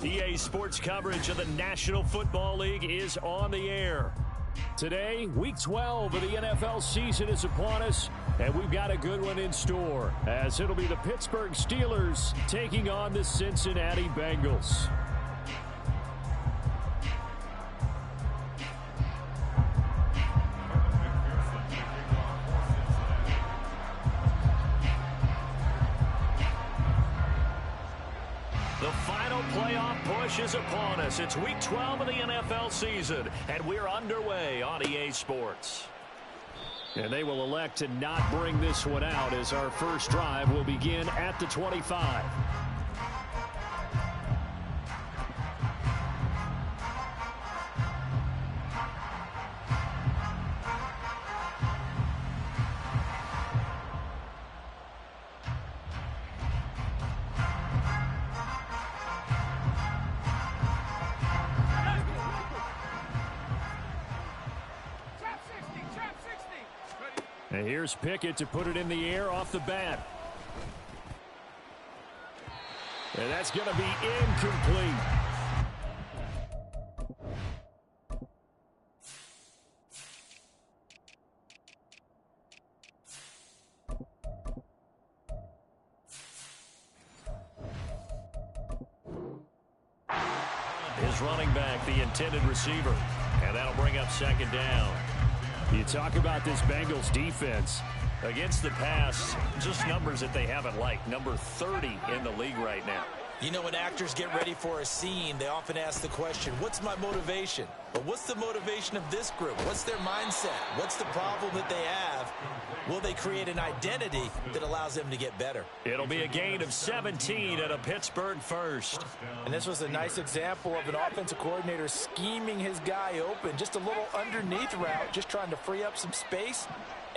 EA Sports coverage of the National Football League is on the air. Today, Week 12 of the NFL season is upon us, and we've got a good one in store, as it'll be the Pittsburgh Steelers taking on the Cincinnati Bengals. The final playoff push is upon us. It's Week 12 of the NFL season, and we're underway on EA Sports. And they will elect to not bring this one out, as our first drive will begin at the 25. And here's Pickett to put it in the air off the bat. And that's going to be incomplete. His running back, the intended receiver. And that'll bring up second down. You talk about this Bengals defense. Against the pass, just numbers that they haven't liked. Number 30 in the league right now. You know, when actors get ready for a scene, they often ask the question, what's my motivation? But what's the motivation of this group? What's their mindset? What's the problem that they have? Will they create an identity that allows them to get better? It'll be a gain of 17 at a Pittsburgh first. And this was a nice example of an offensive coordinator scheming his guy open. Just a little underneath route, just trying to free up some space.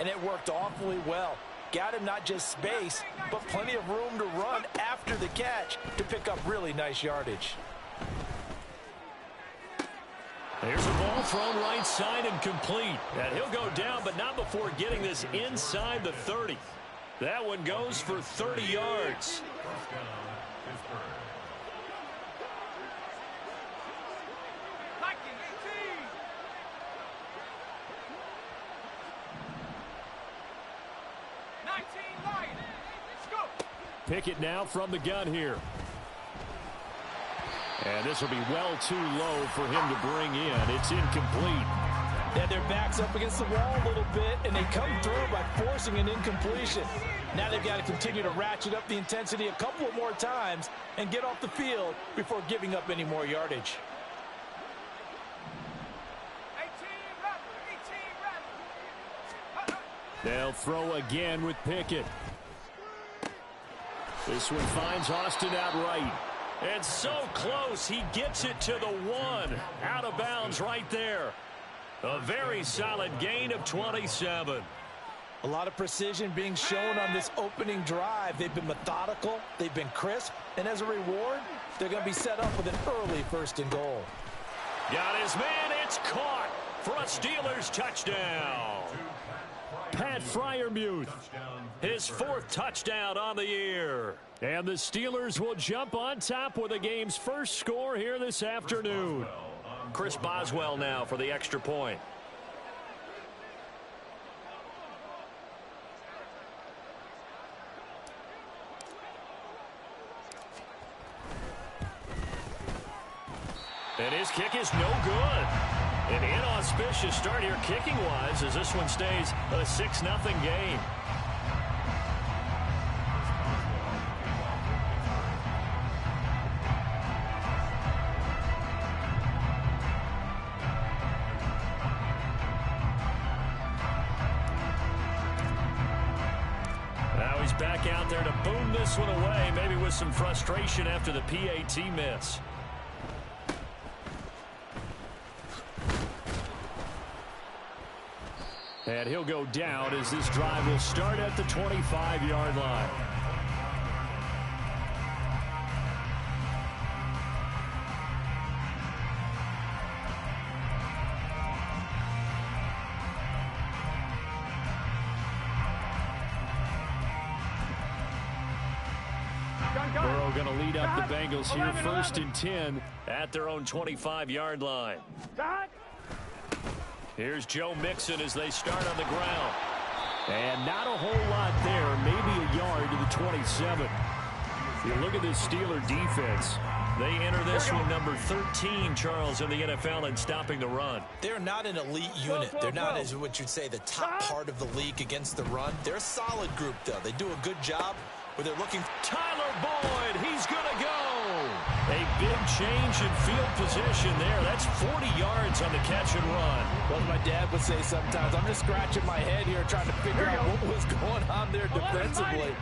And it worked awfully well. Got him not just space, but plenty of room to run after the catch to pick up really nice yardage. There's a ball thrown right side and complete. And he'll go down, but not before getting this inside the 30. That one goes for 30 yards. Pickett now from the gun here. And this will be well too low for him to bring in. It's incomplete. Yeah, their back's up against the wall a little bit, and they come through by forcing an incompletion. Now they've got to continue to ratchet up the intensity a couple of more times and get off the field before giving up any more yardage. They'll throw again with Pickett. This one finds Austin outright. And so close, he gets it to the 1. Out of bounds right there. A very solid gain of 27. A lot of precision being shown on this opening drive. They've been methodical, they've been crisp, and as a reward, they're going to be set up with an early 1st and goal. Got his man, it's caught for a Steelers touchdown. Pat Freiermuth, his 4th touchdown on the year. And the Steelers will jump on top with the game's first score here this afternoon. Chris Boswell now for the extra point. And his kick is no good. An inauspicious start here kicking-wise as this one stays a 6-0 game. Now he's back out there to boom this one away, maybe with some frustration after the PAT miss. And he'll go down as this drive will start at the 25-yard line. Burrow going to lead up the Bengals here, 1st and 10 at their own 25-yard line. Here's Joe Mixon as they start on the ground. And not a whole lot there, maybe a yard to the 27. You look at this Steeler defense. They enter this one number 13, Charles, in the NFL in stopping the run. They're not an elite unit. They're not, as what you'd say, the top part of the league against the run. They're a solid group, though. They do a good job where they're looking. Tyler Boyd, he's going to go. A big change in field position there. That's 40 yards on the catch and run. Well, my dad would say sometimes, I'm just scratching my head here trying to figure out what was going on there defensively.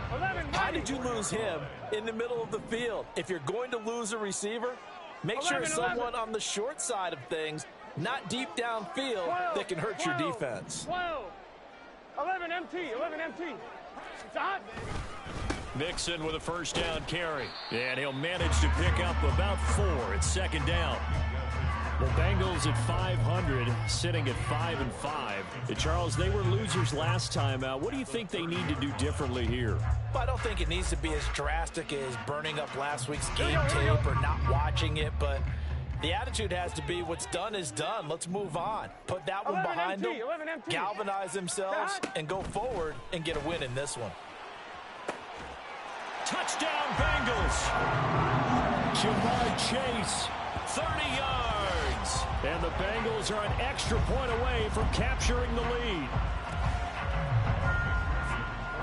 How did you lose him in the middle of the field? If you're going to lose a receiver, make sure it's someone on the short side of things, not deep downfield, that can hurt your defense. 11 MT. It's hot. Mixon with a first down carry. And he'll manage to pick up about 4. It's 2nd down. The Bengals at 500, sitting at 5-5. Charles, they were losers last time out. What do you think they need to do differently here? I don't think it needs to be as drastic as burning up last week's game tape or not watching it, but the attitude has to be what's done is done. Let's move on. Put that one behind them, galvanize themselves, and go forward and get a win in this one. Touchdown, Bengals. Jamar Chase, 30 yards. And the Bengals are an extra point away from capturing the lead.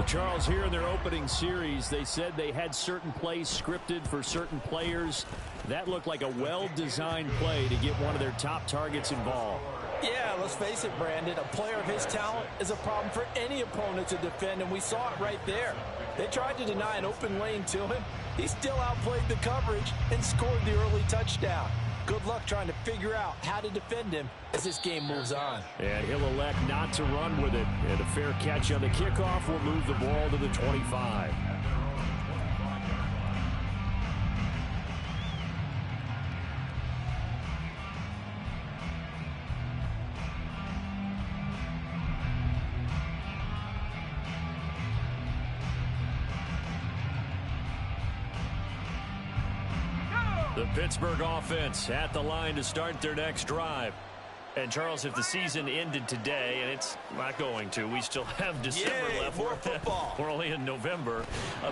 Charles, here in their opening series, they said they had certain plays scripted for certain players. That looked like a well-designed play to get one of their top targets involved. Yeah, let's face it, Brandon. A player of his talent is a problem for any opponent to defend, and we saw it right there. They tried to deny an open lane to him. He still outplayed the coverage and scored the early touchdown. Good luck trying to figure out how to defend him as this game moves on. And he'll elect not to run with it. And a fair catch on the kickoff will move the ball to the 25. The Pittsburgh offense at the line to start their next drive. And, Charles, if the season ended today, and it's not going to, we still have December left. More football. We're only in November.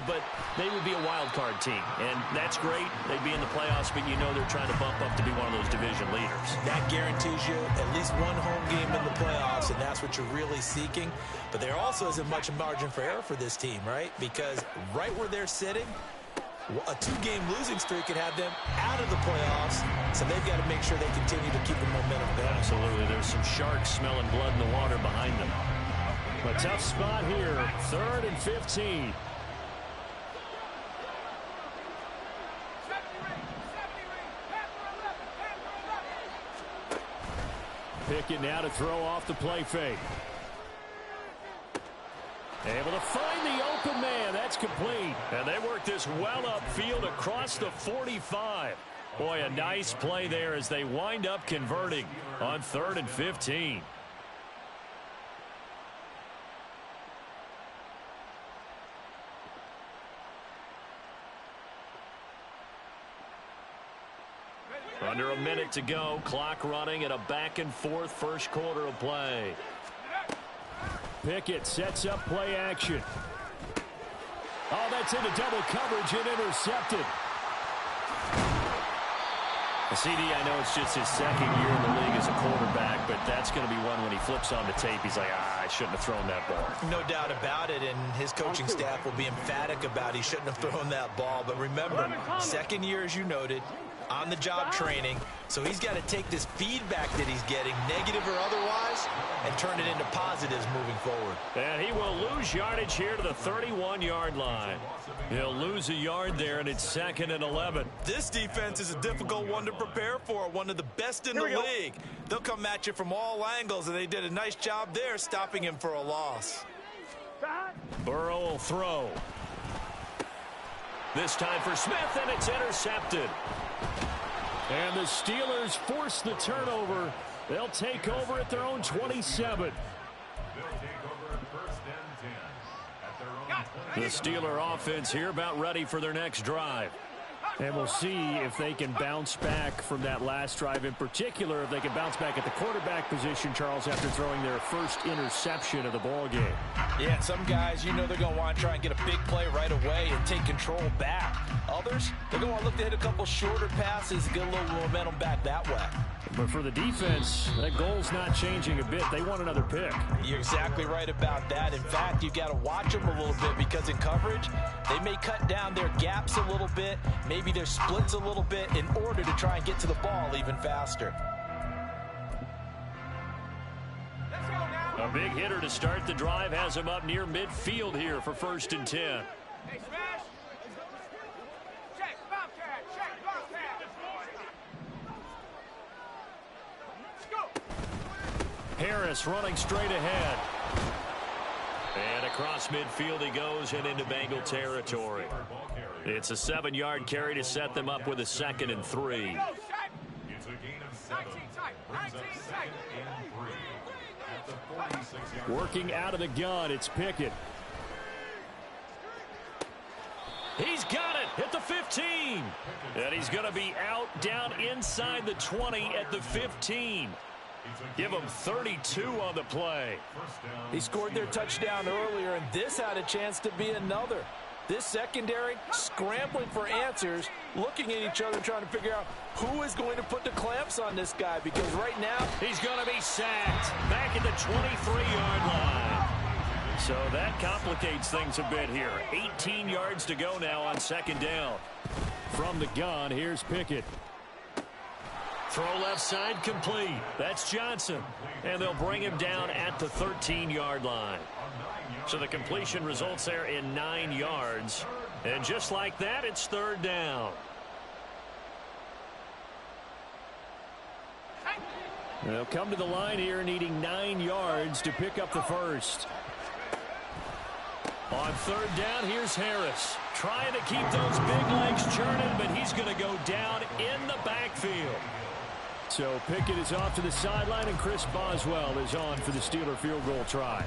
But they would be a wild card team. And that's great. They'd be in the playoffs, but you know they're trying to bump up to be one of those division leaders. That guarantees you at least one home game in the playoffs, and that's what you're really seeking. But there also isn't much margin for error for this team, right? Because right where they're sitting, a 2-game losing streak could have them out of the playoffs, so they've got to make sure they continue to keep the momentum going. Absolutely. There's some sharks smelling blood in the water behind them. A tough spot here, 3rd and 15. Pickett now to throw off the play fake. Able to find the open man. That's complete. And they work this well upfield across the 45. Boy, a nice play there as they wind up converting on 3rd and 15. Under a minute to go. Clock running and a back-and-forth first quarter of play. Pickett sets up play action. Oh, that's into double coverage and intercepted. CD, I know it's just his 2nd year in the league as a quarterback, but that's going to be one when he flips on the tape. He's like, I shouldn't have thrown that ball. No doubt about it, and his coaching staff will be emphatic about he shouldn't have thrown that ball. But remember, 2nd year, as you noted, on-the-job training, so he's got to take this feedback that he's getting, negative or otherwise, and turn it into positives moving forward. And he will lose yardage here to the 31-yard line. He'll lose a yard there, and it's 2nd and 11. This defense is a difficult one to prepare for, one of the best in the league. They'll come at you from all angles, and they did a nice job there stopping him for a loss. Burrow will throw. This time for Smith, and it's intercepted. And the Steelers force the turnover. They'll take over at their own 27. The Steeler offense here about ready for their next drive. And we'll see if they can bounce back from that last drive, in particular if they can bounce back at the quarterback position, Charles, after throwing their first interception of the ball game. Yeah, some guys, you know they're going to want to try and get a big play right away and take control back. Others, they're going to want to look to hit a couple shorter passes and get a little momentum back that way. But for the defense, that goal's not changing a bit. They want another pick. You're exactly right about that. In fact, you've got to watch them a little bit because in coverage, they may cut down their gaps a little bit, maybe their splits a little bit in order to try and get to the ball even faster. A big hitter to start the drive has him up near midfield here for 1st and 10. Hey, smash. Check, Bobcat. Check, Bobcat. Let's go. Harris running straight ahead. And across midfield he goes and into Bengal territory. It's a 7-yard carry to set them up with a 2nd and 3. It's a gain of 7. 19 tight. 19 tight. Working out of the gun, it's Pickett. He's got it at the 15. And he's going to be out down inside the 20 at the 15. Give him 32 on the play. He scored their touchdown earlier, and this had a chance to be another. This secondary scrambling for answers, looking at each other, trying to figure out who is going to put the clamps on this guy, because right now he's going to be sacked back at the 23-yard line. So that complicates things a bit here. 18 yards to go now on 2nd down. From the gun, here's Pickett. Throw left side complete. That's Johnson. And they'll bring him down at the 13-yard line. So the completion results there in 9 yards. And just like that, it's 3rd down. They'll come to the line here needing 9 yards to pick up the first. On 3rd down, here's Harris. Trying to keep those big legs churning, but he's going to go down in the backfield. So Pickett is off to the sideline, and Chris Boswell is on for the Steeler field goal try.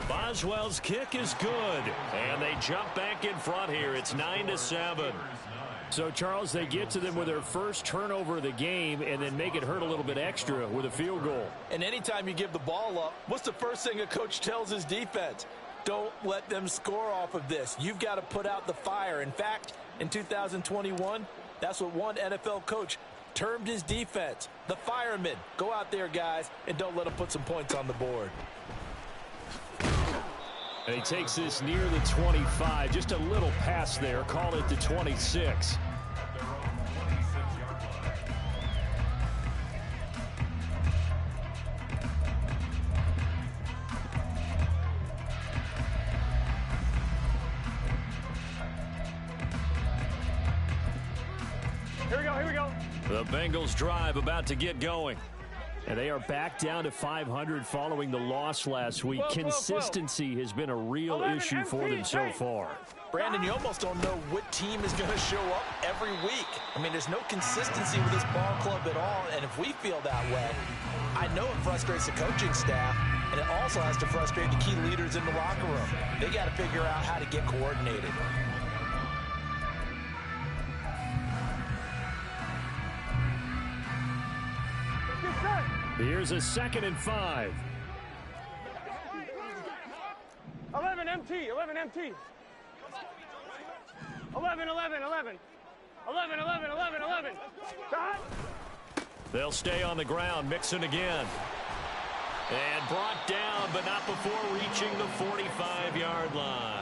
Boswell's kick is good, and they jump back in front here. It's 9-7. So, Charles, they get to them with their first turnover of the game and then make it hurt a little bit extra with a field goal. And anytime you give the ball up, what's the first thing a coach tells his defense? Don't let them score off of this. You've got to put out the fire. In fact, in 2021, that's what one NFL coach termed his defense, the firemen. Go out there, guys, and don't let them put some points on the board. And he takes this near the 25. Just a little pass there. Call it the 26. Here we go, here we go. The Bengals drive about to get going. And they are back down to 500 following the loss last week. Consistency has been a real issue for them so far. Brandon, you almost don't know what team is going to show up every week. I mean, there's no consistency with this ball club at all, and if we feel that way, I know it frustrates the coaching staff, and it also has to frustrate the key leaders in the locker room. They got to figure out how to get coordinated. Here's a 2nd and 5. 11 MT, 11 MT. 11, 11, 11. 11, 11, 11, 11. They'll stay on the ground, Mixon again. And brought down, but not before reaching the 45-yard line.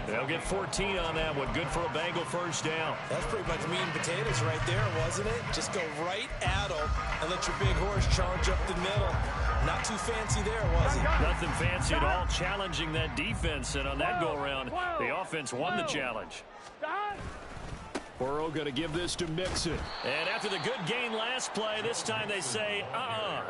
They'll get 14 on that one. Good for a Bengal first down. That's pretty much meat and potatoes right there, wasn't it? Just go right at them and let your big horse charge up the middle. Not too fancy there, was it? Nothing fancy at all, challenging that defense. And on that go-around, the offense won the challenge. Burrow going to give this to Mixon. And after the good gain last play, this time they say,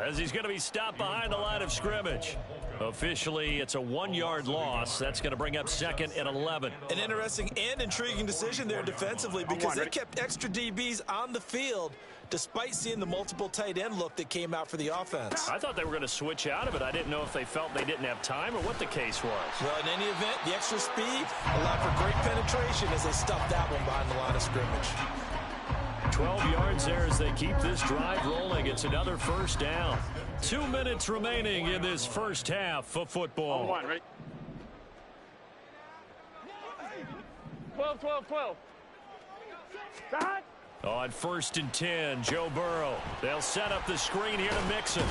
as he's going to be stopped behind the line of scrimmage. Officially, it's a 1-yard loss. That's going to bring up 2nd and 11. An interesting and intriguing decision there defensively because they kept extra DBs on the field despite seeing the multiple tight end look that came out for the offense. I thought they were going to switch out of it. I didn't know if they felt they didn't have time or what the case was. Well, in any event, the extra speed allowed for great penetration as they stuffed that one behind the line of scrimmage. 12 yards there as they keep this drive rolling. It's another first down. 2 minutes remaining in this first half of football. 1, ready? 12, 12, 12. Start. On 1st and 10, Joe Burrow. They'll set up the screen here to Mixon.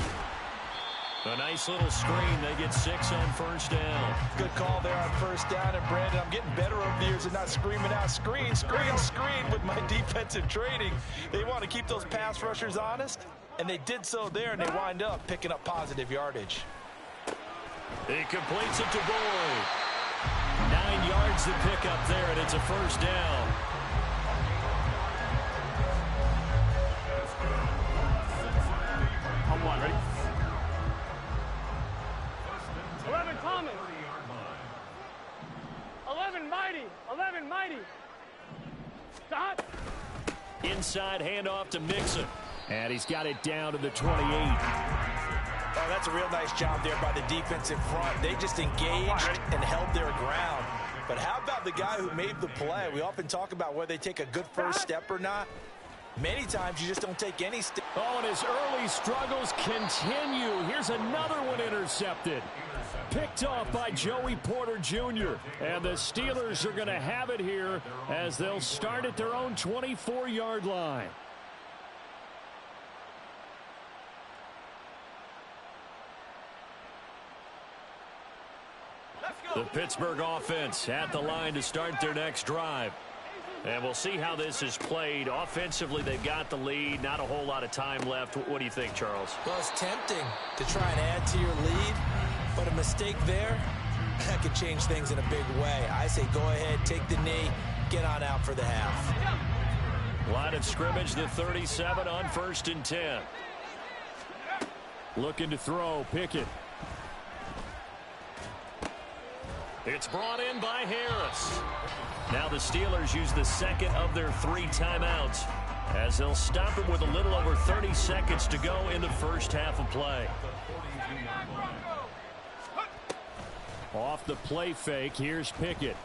A nice little screen. They get 6 on first down. Good call there on first down. And, Brandon, I'm getting better over the years and not screaming out, screen, screen, screen with my defensive training. They want to keep those pass rushers honest, and they did so there, and they wind up picking up positive yardage. He completes it to Boyd. 9 yards to pick up there, and it's a first down. On 1, ready? 11, Thomas. 11, Mighty. 11, Mighty. Stop. Inside handoff to Mixon. And he's got it down to the 28. Oh, that's a real nice job there by the defense in front. They just engaged and held their ground. But how about the guy who made the play? We often talk about whether they take a good first step or not. Many times you just don't take any step. Oh, and his early struggles continue. Here's another one intercepted. Picked off by Joey Porter Jr. And the Steelers are going to have it here as they'll start at their own 24-yard line. The Pittsburgh offense at the line to start their next drive. And we'll see how this is played. Offensively, they've got the lead. Not a whole lot of time left. What do you think, Charles? Well, it's tempting to try and add to your lead, but a mistake there, that could change things in a big way. I say go ahead, take the knee, get on out for the half. Line of scrimmage, the 37 on 1st and 10. Looking to throw, Pickett. It's brought in by Harris. Now the Steelers use the second of their 3 timeouts as they'll stop it with a little over 30 seconds to go in the first half of play. Off the play fake, here's Pickett.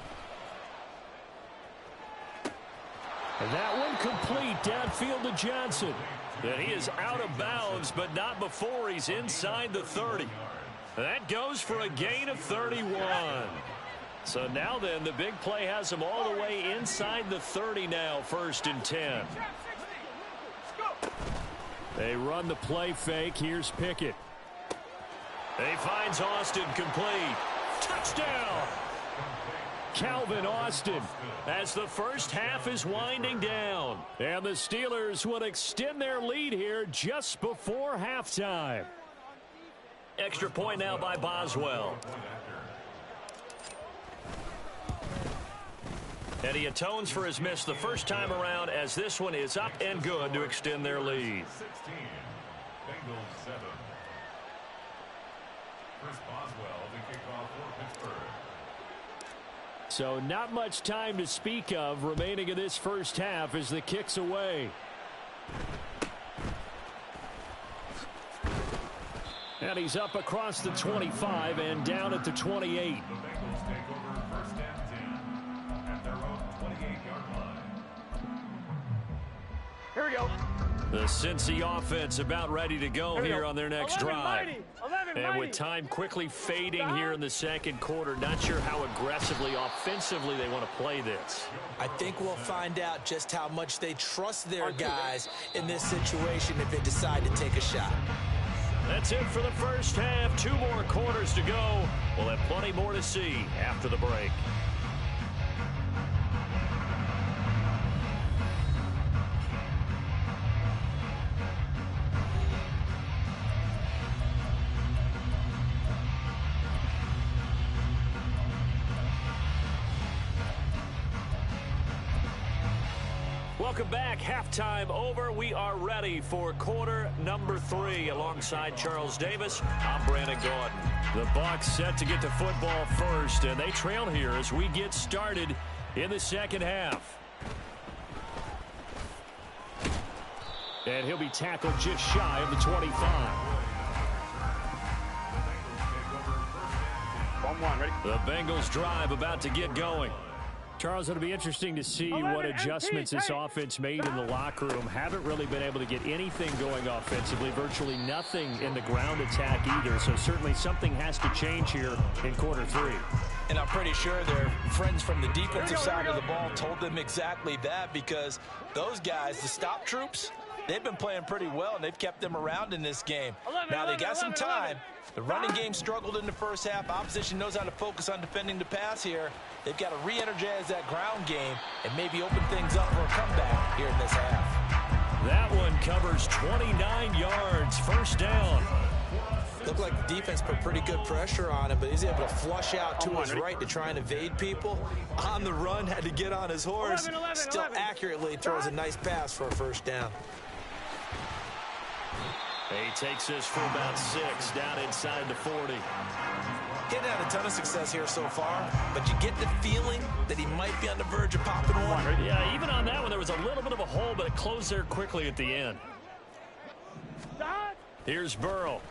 And that one complete downfield to Johnson. And he is out of bounds, but not before he's inside the 30. That goes for a gain of 31. So now then, the big play has him all the way inside the 30 now, 1st and 10. They run the play fake. Here's Pickett. He finds Austin complete. Touchdown! Calvin Austin. As the first half is winding down. And the Steelers will extend their lead here just before halftime. Extra point now by Boswell. And he atones for his miss the first time around as this one is up and good to extend their lead. 16, Bengals 7. Chris Boswell, the kickoff for Pittsburgh. So not much time to speak of remaining in this first half as the kick's away. And he's up across the 25 and down at the 28. The Bengals take over 1st and 10 at their own 28-yard line. Here we go. The Cincy offense about ready to go here on their next 11, drive. Mighty. 11, And Mighty. with time quickly fading here in the second quarter, not sure how aggressively, offensively they want to play this. I think we'll find out just how much they trust their guys in this situation if they decide to take a shot. That's it for the first half. 2 more quarters to go. We'll have plenty more to see after the break. Welcome back. Halftime over. We are ready for quarter number 3. Alongside Charles Davis, I'm Brandon Gordon. The Bucs set to get to football first, and they trail here as we get started in the second half. And he'll be tackled just shy of the 25. 1-1, ready? The Bengals drive about to get going. Charles, it'll be interesting to see what adjustments this offense made in the locker room. Haven't really been able to get anything going offensively, virtually nothing in the ground attack either. So certainly something has to change here in quarter 3. And I'm pretty sure their friends from the defensive side of the ball told them exactly that, because those guys, the stop troops, they've been playing pretty well, and they've kept them around in this game. Now they got some time. The running game struggled in the first half. Opposition knows how to focus on defending the pass here. They've got to re-energize that ground game and maybe open things up for a comeback here in this half. That one covers 29 yards, first down. Looked like the defense put pretty good pressure on him, but he's able to flush out to his right to try and evade people. On the run, had to get on his horse. Still accurately throws a nice pass for a first down. He takes this for about 6 down inside the 40. He hadn't had a ton of success here so far, but you get the feeling that he might be on the verge of popping one. Yeah, even on that one, there was a little bit of a hole, but it closed there quickly at the end. Here's Burrow.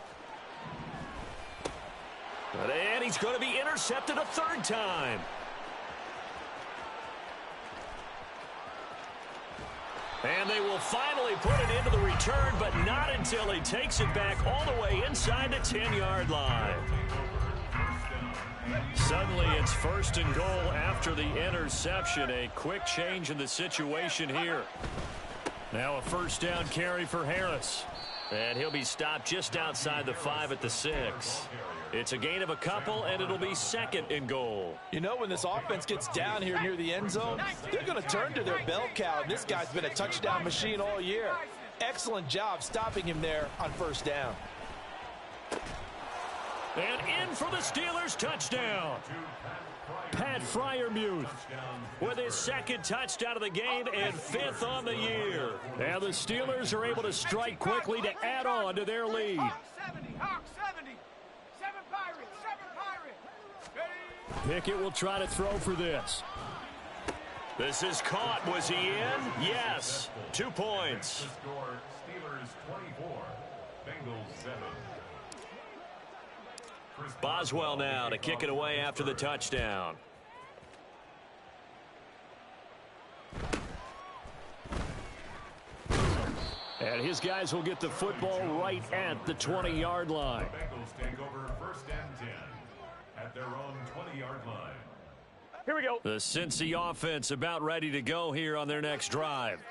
And he's going to be intercepted a third time. And they will finally put it into the return, but not until he takes it back all the way inside the 10-yard line. Suddenly it's 1st and goal after the interception. A quick change in the situation here. Now a first down carry for Harris. And he'll be stopped just outside the 5 at the 6. It's a gain of a couple, and it'll be 2nd and goal. You know, when this offense gets down here near the end zone, they're going to turn to their bell cow, and this guy's been a touchdown machine all year. Excellent job stopping him there on first down. And in for the Steelers touchdown. Pat Freiermuth with his 2nd touchdown of the game and 5th on the year. And the Steelers are able to strike quickly to add on to their lead. Hawks 70. 7 Pirates. 7 Pirates. Pickett will try to throw for this. This is caught. Was he in? Yes. 2 points. The score, Steelers 24, Bengals 7. Boswell now to kick it away after the touchdown. And his guys will get the football right at the 20-yard line. Bengals take over 1st and 10 at their own 20-yard line. Here we go. The Cincy offense about ready to go here on their next drive.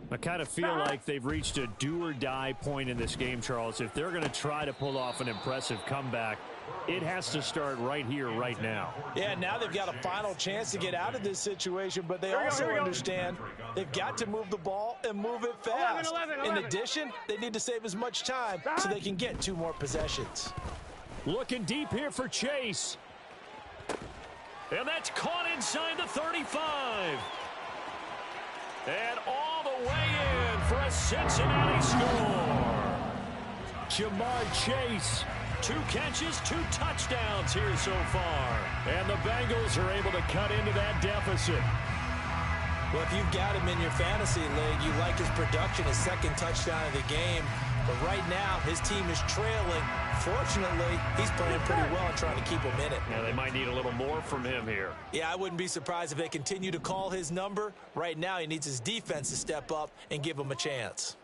I kind of feel like they've reached a do-or-die point in this game, Charles. If they're going to try to pull off an impressive comeback, it has to start right here, right now. Yeah, now they've got a final chance to get out of this situation, but they also understand they've got to move the ball and move it fast. 11. In addition, they need to save as much time so they can get 2 more possessions. Looking deep here for Chase. And that's caught inside the 35. And all the way in for a Cincinnati score. Jamar Chase, 2 catches, 2 touchdowns here so far. And the Bengals are able to cut into that deficit. Well, if you've got him in your fantasy league, you like his production, his 2nd touchdown of the game. But right now, his team is trailing. Fortunately, he's playing pretty well and trying to keep him in it. Yeah, they might need a little more from him here. Yeah, I wouldn't be surprised if they continue to call his number. Right now, he needs his defense to step up and give him a chance.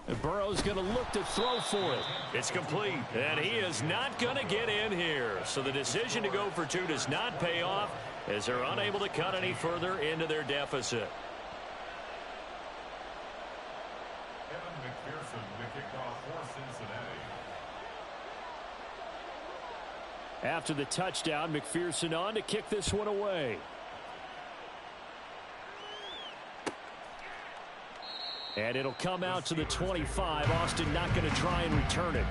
And Burrow's going to look to throw for it. It's complete, and he is not going to get in here. So the decision to go for 2 does not pay off as they're unable to cut any further into their deficit. Kevin McPherson to kick off for Cincinnati. After the touchdown, McPherson on to kick this one away. And it'll come out to the 25. Austin not going to try and return it.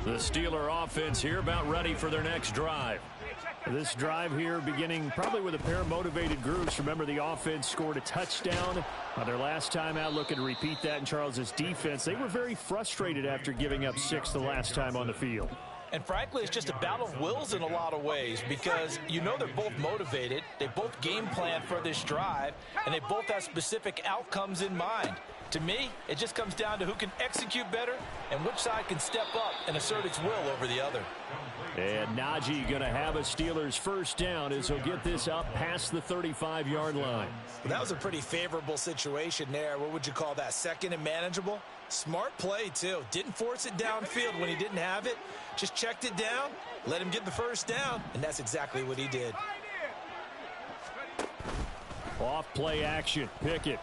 The Steeler offense here about ready for their next drive. This drive here beginning probably with a pair of motivated groups. Remember, the offense scored a touchdown on their last time out, looking to repeat that in Charles' defense. They were very frustrated after giving up 6 the last time on the field. And frankly, it's just a battle of wills in a lot of ways because you know they're both motivated. They both game plan for this drive, and they both have specific outcomes in mind. To me, it just comes down to who can execute better and which side can step up and assert its will over the other. And Najee going to have a Steelers first down as he'll get this up past the 35-yard line. Well, that was a pretty favorable situation there. What would you call that? Second and manageable? Smart play, too. Didn't force it downfield when he didn't have it. Just checked it down, let him get the first down, and that's exactly what he did. Off play action. Pickett.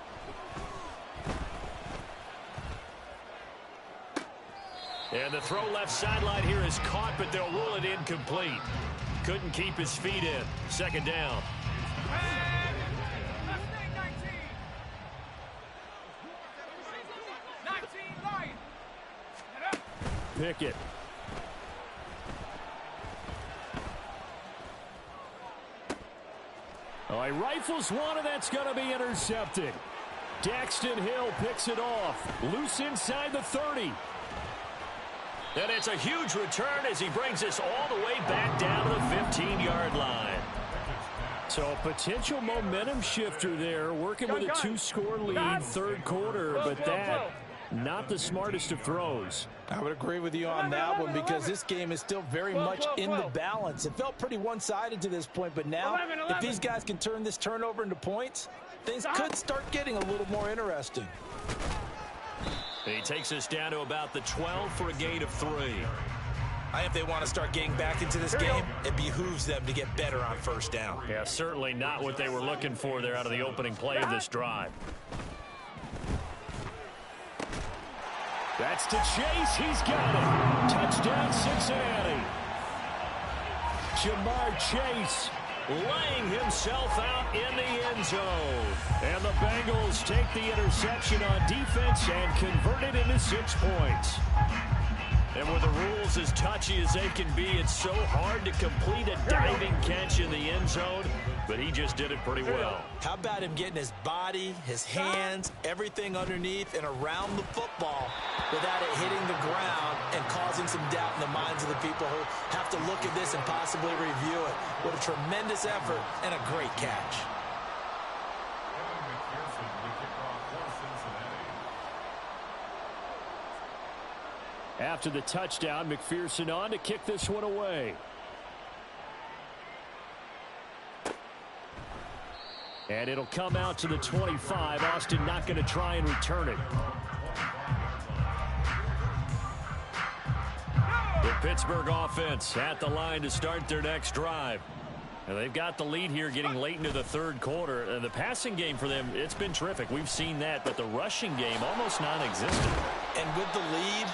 And the throw left sideline here is caught, but they'll rule it incomplete. Couldn't keep his feet in. Second down. Pickett. Oh, he rifles one, and that's going to be intercepted. Daxton Hill picks it off. Loose inside the 30. And it's a huge return as he brings us all the way back down to the 15-yard line. So potential momentum shifter there, working with a 2-score lead, third quarter, but that not the smartest of throws. I would agree with you on that one because this game is still very much in the balance. It felt pretty one-sided to this point, but now if these guys can turn this turnover into points, things could start getting a little more interesting. He takes us down to about the 12 for a gain of 3. If they want to start getting back into this game, it behooves them to get better on first down. Yeah, certainly not what they were looking for there out of the opening play of this drive. That's to Chase. He's got it. Touchdown, Cincinnati. Jamar Chase laying himself out in the end zone. And the Bengals take the interception on defense and convert it into 6 points. And with the rules as touchy as they can be, it's so hard to complete a diving catch in the end zone, but he just did it pretty well. How about him getting his body, his hands, everything underneath and around the football without it hitting the ground and causing some doubt in the minds of the people who have to look at this and possibly review it. What a tremendous effort and a great catch. After the touchdown, McPherson on to kick this one away. And it'll come out to the 25. Austin not going to try and return it. The Pittsburgh offense at the line to start their next drive. And they've got the lead here getting late into the third quarter. The passing game for them, it's been terrific. We've seen that, but the rushing game almost non-existent. And with the lead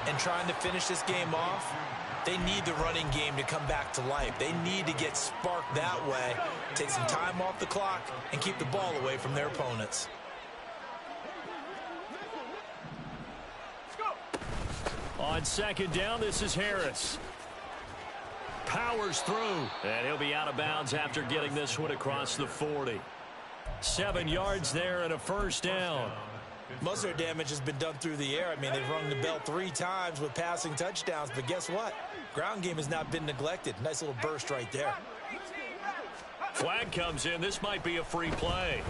and trying to finish this game off, they need the running game to come back to life. They need to get sparked that way, take some time off the clock, and keep the ball away from their opponents. On second down, this is Harris. Powers through, and he'll be out of bounds after getting this one across the 40. 7 yards there and a first down. Most of their damage has been done through the air. I mean, they've rung the bell 3 times with passing touchdowns, but guess what? Ground game has not been neglected. Nice little burst right there. Flag comes in. This might be a free play.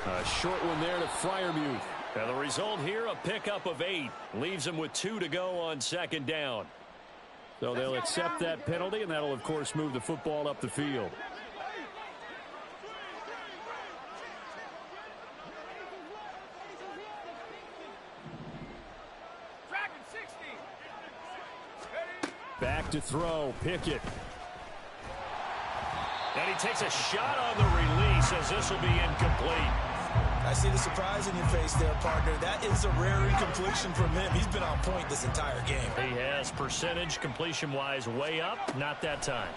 A short one there to Freiermuth. And the result here, a pickup of 8. Leaves them with 2 to go on second down. So they'll accept that penalty, and that'll, of course, move the football up the field. Back to throw, Pickett. And he takes a shot on the release as this will be incomplete. I see the surprise in your face there, partner. That is a rare incompletion from him. He's been on point this entire game. He has percentage completion-wise way up. Not that time.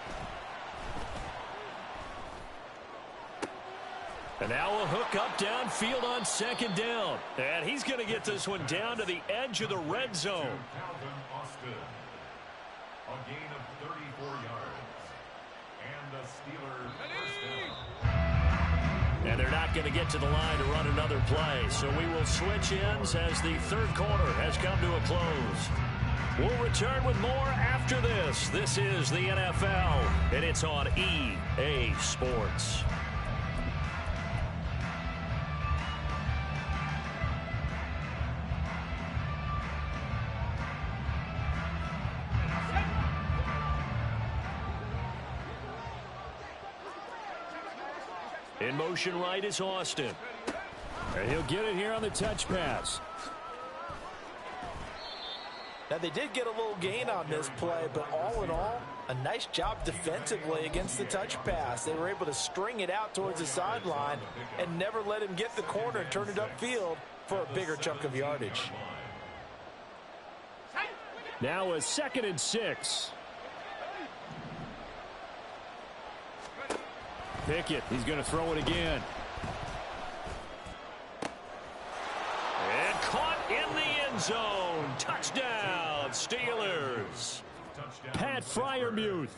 And now a hook up downfield on second down. And he's going to get this one down to the edge of the red zone. Calvin Austin. A gain of 34 yards. And the Steelers first down. And they're not going to get to the line to run another play. So we will switch ends as the third quarter has come to a close. We'll return with more after this. This is the NFL, and it's on EA Sports. In motion right is Austin. And he'll get it here on the touch pass. Now, they did get a little gain on this play, but all in all, a nice job defensively against the touch pass. They were able to string it out towards the sideline and never let him get the corner and turn it upfield for a bigger chunk of yardage. Now a 2nd and 6. Pickett, he's going to throw it again. And caught in the end zone. Touchdown, Steelers. Pat Freiermuth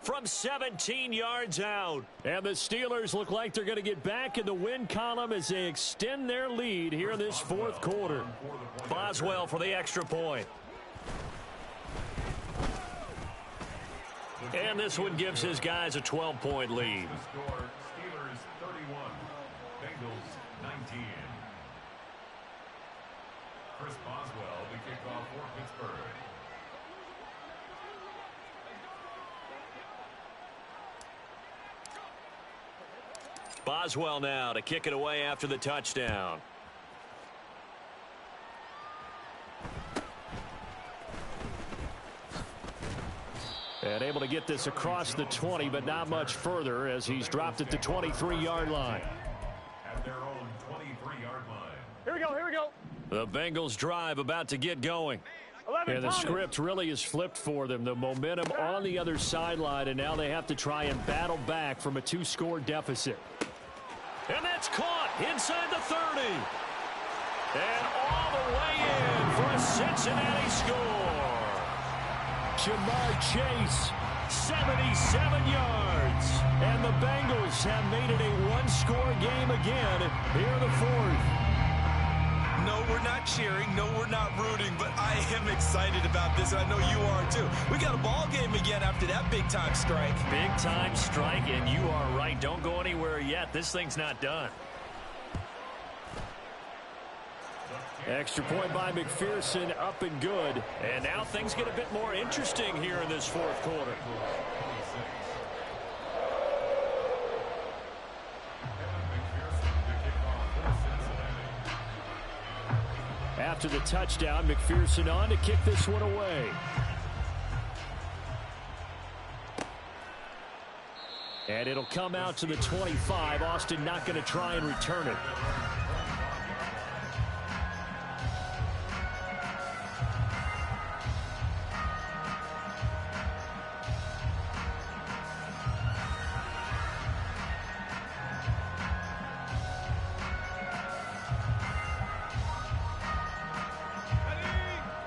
From 17 yards out. And the Steelers look like they're going to get back in the win column as they extend their lead here in this fourth quarter. Boswell for the extra point. And this one gives his guys a 12-point lead. The score, Steelers 31, Bengals 19. Chris Boswell, the kickoff for Pittsburgh. Boswell now to kick it away after the touchdown. And able to get this across the 20, but not much further as he's dropped at the 23-yard line. At their own 23-yard line. Here we go, here we go. The Bengals drive about to get going. 11, And the script really is flipped for them. The momentum on the other sideline, and now they have to try and battle back from a 2-score deficit. And that's caught inside the 30. And all the way in for a Cincinnati score. Jamar Chase, 77 yards. and the Bengals have made it a one-score game again here in the fourth. No, we're not cheering. No, we're not rooting, but I am excited about this, and I know you are too. We got a ball game again after that big-time strike. Big-time strike, and you are right. Don't go anywhere yet. This thing's not done. Extra point by McPherson, up and good. And now things get a bit more interesting here in this fourth quarter. After the touchdown, McPherson on to kick this one away. And it'll come out to the 25. Austin not going to try and return it.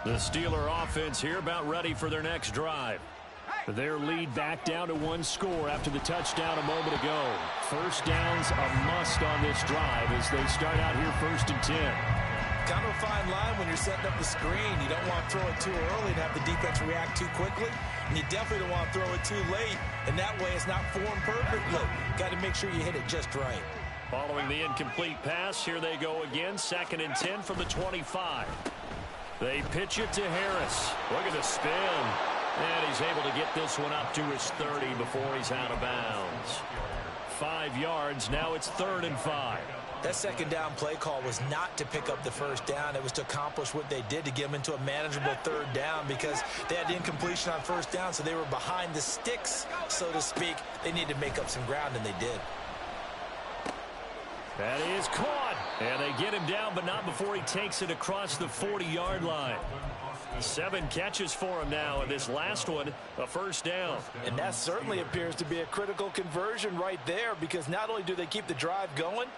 The Steeler offense here about ready for their next drive. Their lead back down to one score after the touchdown a moment ago. First down's a must on this drive as they start out here 1st and 10. Kind of a fine line when you're setting up the screen. You don't want to throw it too early and have the defense react too quickly. And you definitely don't want to throw it too late. And that way it's not formed perfectly. Got to make sure you hit it just right. Following the incomplete pass, here they go again. 2nd and 10 from the 25. They pitch it to Harris. Look at the spin. And he's able to get this one up to his 30 before he's out of bounds. 5 yards. Now it's 3rd and 5. That second down play call was not to pick up the first down. It was to accomplish what they did to get them into a manageable 3rd down because they had the incompletion on 1st down, so they were behind the sticks, so to speak. They needed to make up some ground, and they did. That is caught. And they get him down, but not before he takes it across the 40-yard line. 7 catches for him now, and this last one, a first down. And that certainly appears to be a critical conversion right there, because not only do they keep the drive going,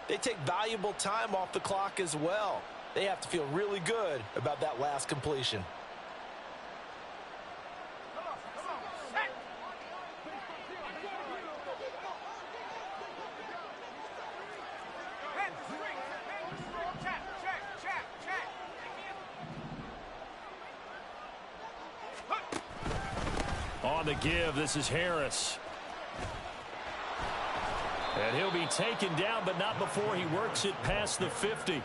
they take valuable time off the clock as well. They have to feel really good about that last completion. On the give, this is Harris. And he'll be taken down, but not before he works it past the 50.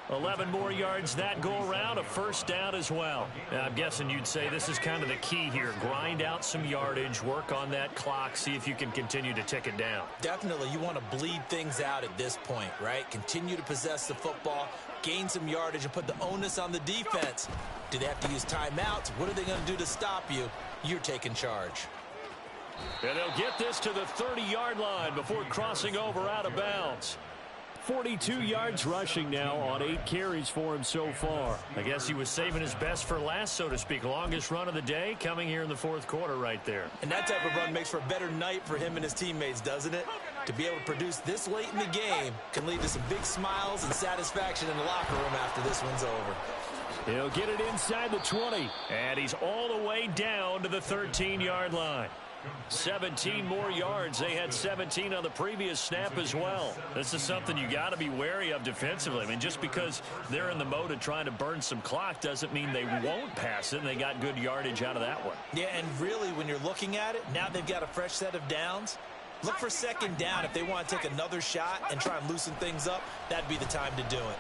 11 more yards that go around, a first down as well. Now, I'm guessing you'd say this is kind of the key here. Grind out some yardage, work on that clock, see if you can continue to tick it down. Definitely, you want to bleed things out at this point, right? Continue to possess the football, gain some yardage, and put the onus on the defense. Do they have to use timeouts? What are they going to do to stop you? You're taking charge. And they'll get this to the 30-yard line before crossing over out of bounds. 42 yards rushing now on 8 carries for him so far. I guess he was saving his best for last, so to speak. Longest run of the day coming here in the fourth quarter right there. And that type of run makes for a better night for him and his teammates, doesn't it? To be able to produce this late in the game can lead to some big smiles and satisfaction in the locker room after this one's over. He'll get it inside the 20. And he's all the way down to the 13-yard line. 17 more yards. They had 17 on the previous snap as well. This is something you got to be wary of defensively. I mean, just because they're in the mode of trying to burn some clock doesn't mean they won't pass it, and they got good yardage out of that one. Yeah, and really, when you're looking at it, now they've got a fresh set of downs. Look for second down. If they want to take another shot and try and loosen things up, that'd be the time to do it.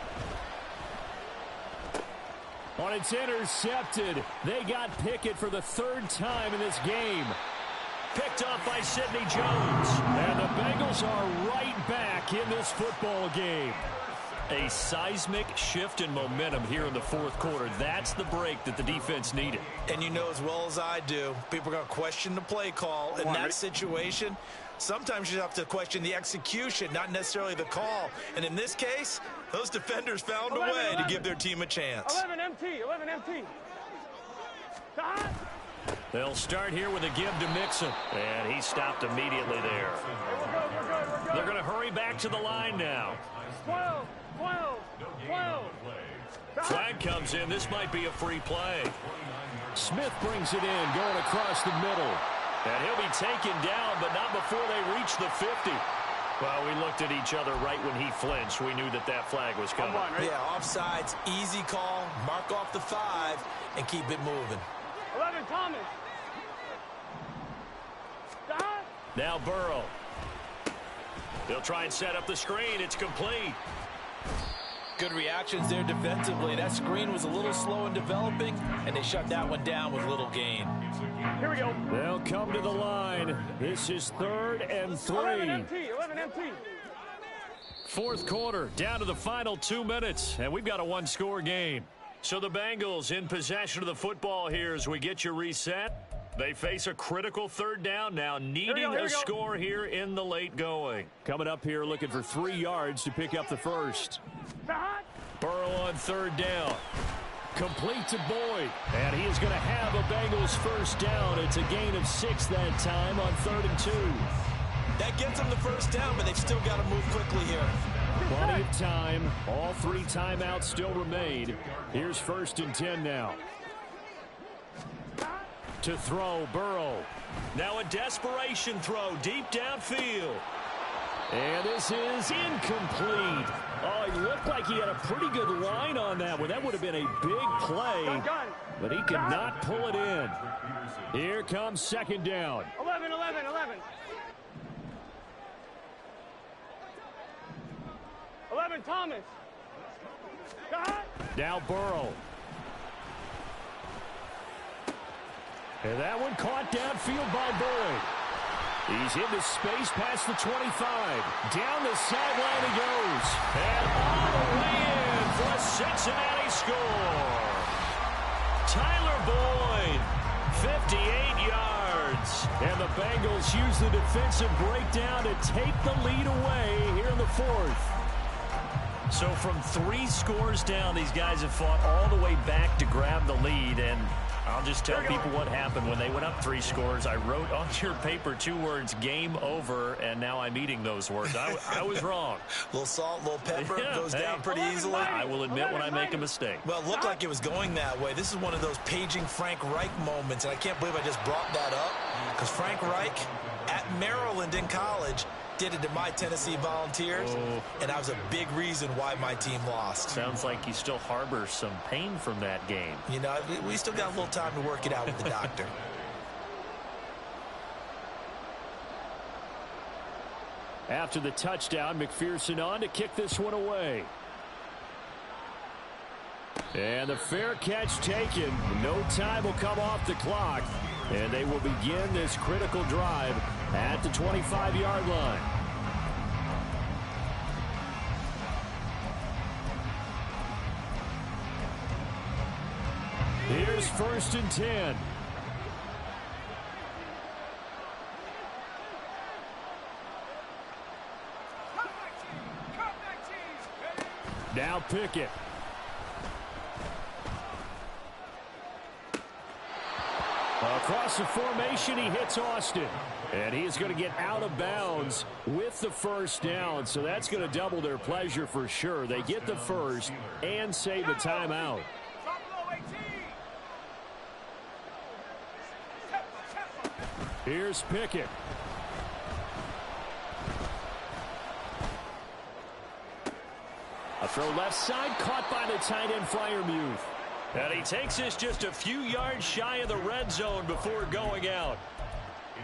On it's intercepted. They got Pickett for the 3rd time in this game. Picked off by Sidney Jones. And the Bengals are right back in this football game. A seismic shift in momentum here in the fourth quarter. That's the break that the defense needed. And you know as well as I do, people are going to question the play call. In that situation, sometimes you have to question the execution, not necessarily the call. And in this case, those defenders found a way to give their team a chance. 11 MT, 11 MT. They'll start here with a give to Mixon. And he stopped immediately there. They're going to hurry back to the line now. 12, 12, 12. Flag comes in. This might be a free play. Smith brings it in, going across the middle. And he'll be taken down, but not before they reach the 50. Well, we looked at each other right when he flinched. We knew that that flag was coming. Yeah, offsides, easy call, mark off the 5, and keep it moving. 11 Thomas. Now Burrow. They'll try and set up the screen. It's complete. Good reactions there defensively. That screen was a little slow in developing, and they shut that one down with little gain. Here we go. They'll come to the line. This is 3rd and 3. 11 MT, 11 MT. Fourth quarter, down to the final 2 minutes, and we've got a one-score game. So the Bengals in possession of the football here as we get you reset. They face a critical 3rd down now, needing a score here in the late going. Coming up here looking for 3 yards to pick up the first. Burrow on 3rd down. Complete to Boyd. And he is going to have a Bengals first down. It's a gain of 6 that time on 3rd and 2. That gets them the first down, but they've still got to move quickly here. Plenty of time. All 3 timeouts still remain. Here's 1st and 10 now. To throw, Burrow. Now a desperation throw deep downfield. And this is incomplete. Oh, he looked like he had a pretty good line on that one. That would have been a big play, but he could not pull it in. Here comes 2nd down. 11, 11, 11. 11 Thomas. Now Burrow. And that one caught downfield by Boyd. He's into space past the 25. Down the sideline he goes. And all the way in for a Cincinnati score. Tyler Boyd, 58 yards. And the Bengals use the defensive breakdown to take the lead away here in the 4th. So from 3 scores down, these guys have fought all the way back to grab the lead. And I'll just tell people what happened when they went up 3 scores. I wrote on your paper 2 words, game over, and now I'm eating those words. I was wrong. A little salt, a little pepper, goes down pretty easily. I will admit when I make a mistake. Well, it looked like it was going that way. This is one of those paging Frank Reich moments, and I can't believe I just brought that up, because Frank Reich at Maryland in college did it to my Tennessee Volunteers, and that was a big reason why my team lost. Sounds like you still harbor some pain from that game. You know, we still got a little time to work it out with the doctor. After the touchdown, McPherson on to kick this one away. And the fair catch taken. No time will come off the clock. And they will begin this critical drive at the 25-yard line. Here's 1st and 10. Now Pickett. Across the formation, he hits Austin. And he is going to get out of bounds with the 1st down. So that's going to double their pleasure for sure. They get the 1st and save a timeout. Here's Pickett. A throw left side, caught by the tight end Freiermuth. And he takes us just a few yards shy of the red zone before going out.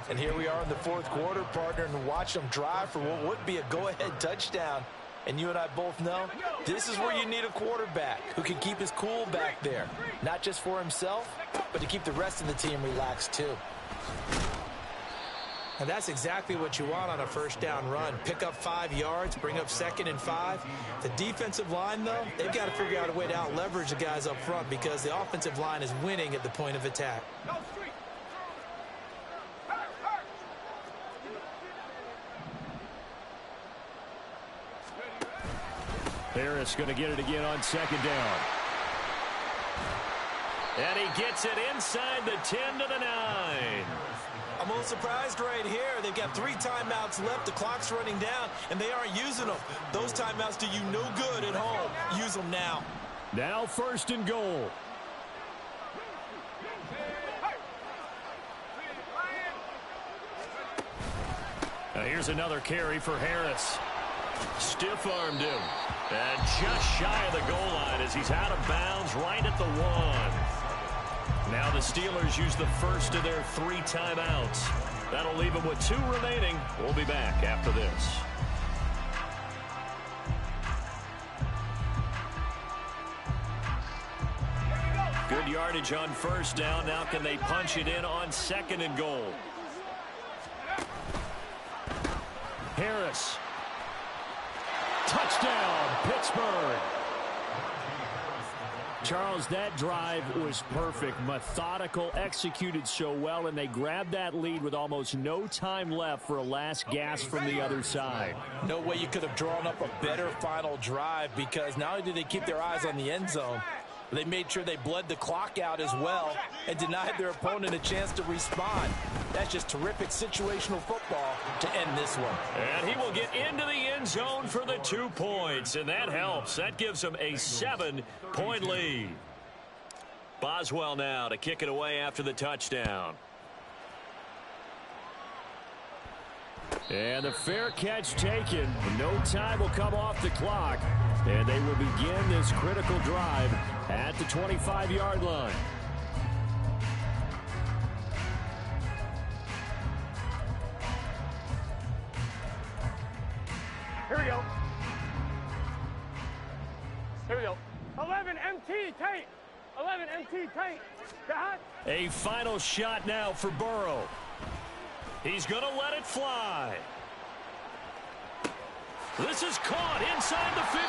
And here we are in the 4th quarter, partner, and watch them drive for what would be a go-ahead touchdown. And you and I both know this is where you need a quarterback who can keep his cool back there. Not just for himself, but to keep the rest of the team relaxed too. And that's exactly what you want on a 1st down run. Pick up 5 yards, bring up 2nd and 5. The defensive line, though, they've got to figure out a way to out-leverage the guys up front because the offensive line is winning at the point of attack. Harris going to get it again on 2nd down. And he gets it inside the 10 to the 9. I'm a little surprised right here. They've got 3 timeouts left. The clock's running down, and they aren't using them. Those timeouts do you no good at home. Use them now. Now 1st and goal. Now here's another carry for Harris. Stiff-armed him. And just shy of the goal line as he's out of bounds right at the 1. Now the Steelers use the 1st of their 3 timeouts. That'll leave them with 2 remaining. We'll be back after this. Good yardage on 1st down. Now can they punch it in on 2nd and goal? Harris. Touchdown, Pittsburgh. Charles, that drive was perfect, methodical, executed so well, and they grabbed that lead with almost no time left for a last gasp from the other side. No way you could have drawn up a better final drive, because not only did they keep their eyes on the end zone, but they made sure they bled the clock out as well and denied their opponent a chance to respond. That's just terrific situational football to end this one. And he will get into the end zone for the 2 points, and that helps. That gives them a 7-point lead. Boswell now to kick it away after the touchdown. And the fair catch taken. No time will come off the clock. And they will begin this critical drive at the 25-yard line. Here we go. Here we go. 11 MT tight. 11 MT tight. Hot. A final shot now for Burrow. He's going to let it fly. This is caught inside the 15.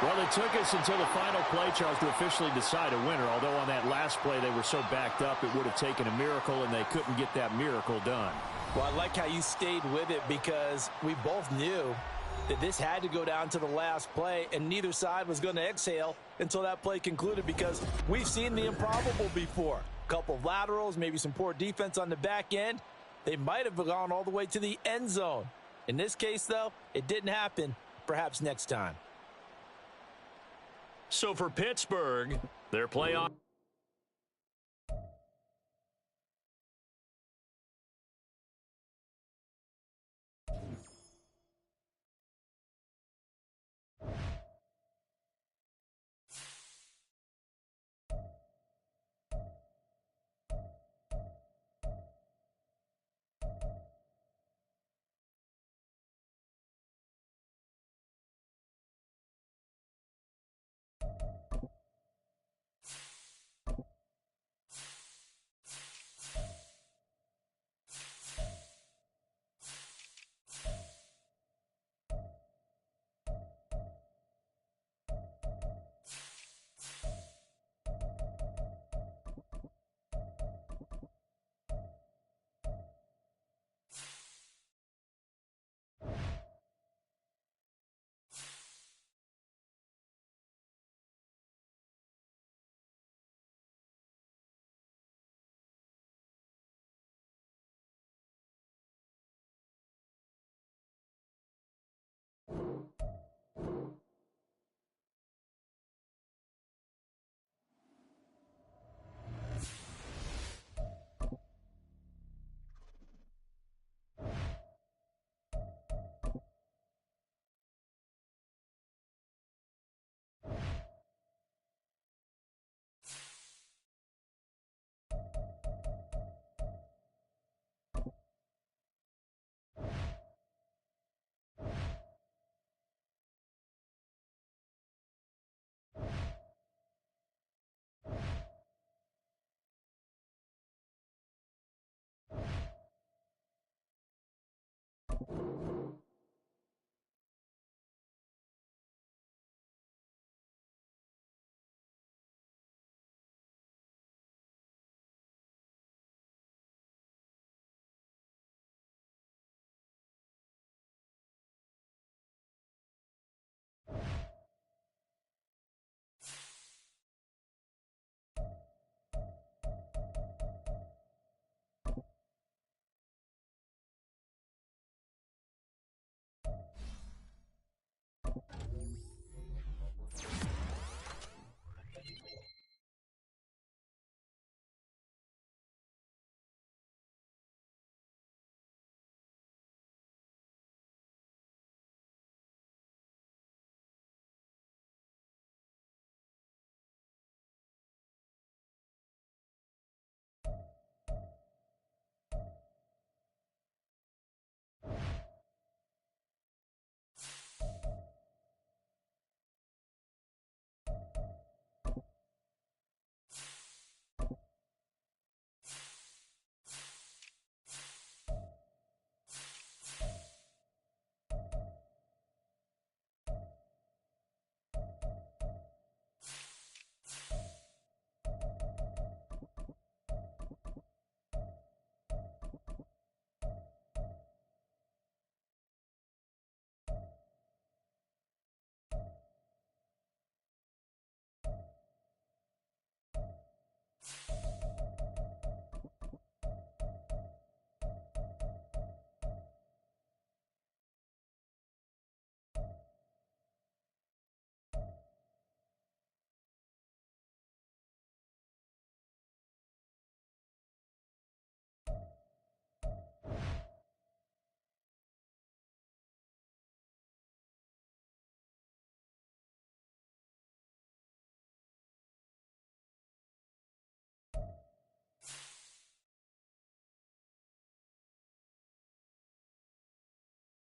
Well, it took us until the final play, Charles, to officially decide a winner, although on that last play they were so backed up it would have taken a miracle, and they couldn't get that miracle done. Well, I like how you stayed with it because we both knew that this had to go down to the last play, and neither side was going to exhale until that play concluded because we've seen the improbable before. A couple of laterals, maybe some poor defense on the back end. They might have gone all the way to the end zone. In this case, though, it didn't happen. Perhaps next time. So for Pittsburgh, their playoff